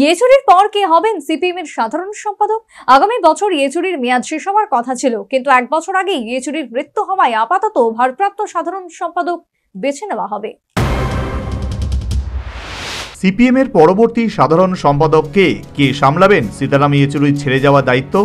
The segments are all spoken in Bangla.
ইয়েচুরির পর কে হবেন সিপিএম এর সাধারণ সম্পাদক? আগামী বছর ইয়েচুরির মেয়াদ শেষ হওয়ার কথা ছিল, কিন্তু 1 বছর আগেই ইয়েচুরির মৃত্যু হওয়ায় আপাতত ভারপ্রাপ্ত সাধারণ সম্পাদক বেছে নেওয়া হবে। সিপিএম এর পরবর্তী সাধারণ সম্পাদক কে সামলাবেন সীতারাম ইয়েচুরির ছেড়ে যাওয়া দায়িত্ব?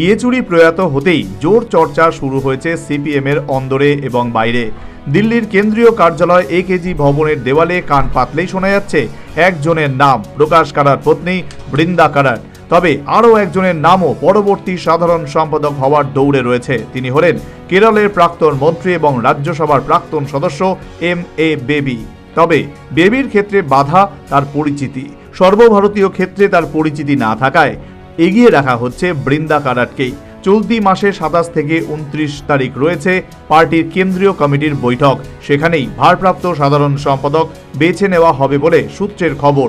ইয়েচুরি প্রয়াত হতেই জোর চর্চা শুরু হয়েছে সিপিএম এর অন্দরে এবং বাইরে। দিল্লির কেন্দ্রীয় কার্যালয় একেজি ভবনের দেওয়ালে কান পাতলেই শোনা যাচ্ছে একজনের নাম, প্রকাশ কারার পত্নী বৃন্দা কারার। তবে আরও একজনের নামও পরবর্তী সাধারণ সম্পাদক হওয়ার দৌড়ে রয়েছে। তিনি হলেন কেরলের প্রাক্তন মন্ত্রী এবং রাজ্যসভার প্রাক্তন সদস্য এম.এ. বেবি। তবে বেবির ক্ষেত্রে বাধা তার পরিচিতি। সর্বভারতীয় ক্ষেত্রে তার পরিচিতি না থাকায় এগিয়ে রাখা হচ্ছে বৃন্দা কারাটকেই। চলতি মাসে 27 থেকে 29 তারিখ রয়েছে পার্টির কেন্দ্রীয় কমিটির বৈঠক। সেখানেই ভারপ্রাপ্ত সাধারণ সম্পাদক বেছে নেওয়া হবে বলে সূত্রের খবর।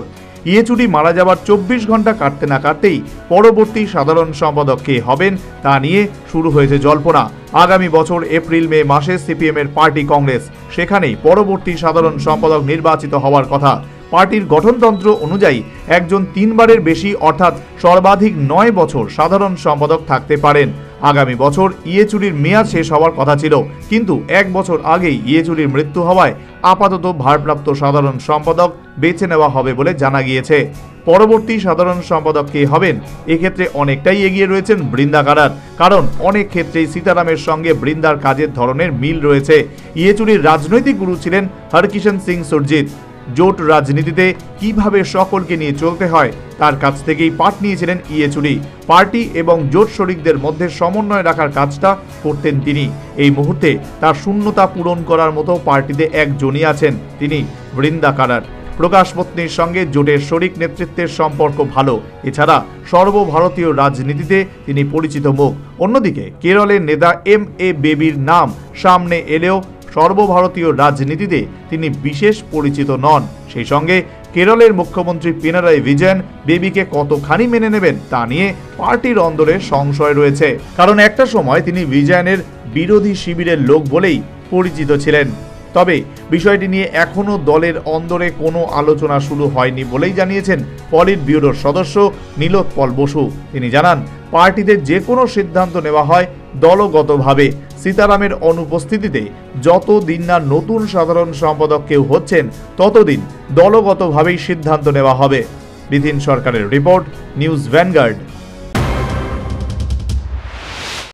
ইয়েচুরি মারা যাওয়ার 24 ঘন্টা কাটতে না কাটতেই পরবর্তী সাধারণ সম্পাদক কে হবেন তা নিয়ে শুরু হয়েছে জল্পনা। আগামী বছর এপ্রিল-মে মাসে সিপিএম এর পার্টি কংগ্রেস, সেখানেই পরবর্তী সাধারণ সম্পাদক নির্বাচিত হওয়ার কথা। পার্টির গঠনতন্ত্র অনুযায়ী একজন 3 বারের বেশি অর্থাৎ সর্বাধিক 9 বছর সাধারণ সম্পাদক থাকতে পারেন। আগামী বছর ইয়েচুরির মেয়াদ শেষ হওয়ার কথা ছিল, কিন্তু 1 বছর আগেই ইয়েচুরির মৃত্যু হওয়ায় আপাতত ভারপ্রাপ্ত সাধারণ সম্পাদক বেছে নেওয়া হবে বলে জানা গিয়েছে। পরবর্তী সাধারণ সম্পাদক কে হবেন এক্ষেত্রে অনেকটাই এগিয়ে রয়েছেন বৃন্দা কারার, কারণ অনেক ক্ষেত্রেই সীতারামের সঙ্গে বৃন্দার কাজের ধরনের মিল রয়েছে। ইয়েচুরির রাজনৈতিক গুরু ছিলেন হরকিষেণ সিং সুরজিৎ। জোট রাজনীতিতে কিভাবে সকলকে নিয়ে চলতে হয় তার কাছ থেকেই পাঠ নিয়েছিলেন ইয়েচুরি। পার্টি এবং জোট শরিকদের মধ্যে সমন্বয় রাখার কাজটা করতেন তিনি। এই মুহূর্তে তার শূন্যতা পূরণ করার মতো পার্টিতে একজনই আছেন, তিনি বৃন্দা কারার। প্রকাশ পত্নীর সঙ্গে জোটের শরিক নেতৃত্বের সম্পর্ক ভালো। এছাড়া সর্বভারতীয় রাজনীতিতে তিনি পরিচিত মুখ। অন্যদিকে কেরলের নেতা এম.এ. বেবির নাম সামনে এলেও সর্বভারতীয় রাজনীতিতে তিনি বিশেষ পরিচিত নন। সেই সঙ্গে কেরলের মুখ্যমন্ত্রী পিনারাই বিজয়ন বেবিকে কতখানি মেনে নেবেন তা নিয়ে পার্টির অন্দরে সংশয় রয়েছে, কারণ একটা সময় তিনি বিজয়নের বিরোধী শিবিরের লোক বলেই পরিচিত ছিলেন। তবে বিষয়টি নিয়ে এখনও দলের অন্দরে কোনো আলোচনা শুরু হয়নি বলেই জানিয়েছেন পলিট ব্যুরোর সদস্য নীলোৎপল বসু। তিনি জানান, পার্টিতে যে কোনো সিদ্ধান্ত নেওয়া হয় দলগতভাবে। সীতারামের অনুপস্থিতিতে যতদিন না নতুন সাধারণ সম্পাদক কেউ হচ্ছেন ততদিন দলগতভাবেই সিদ্ধান্ত নেওয়া হবে। বিধিন সরকারের রিপোর্ট, নিউজ ভ্যানগার্ড।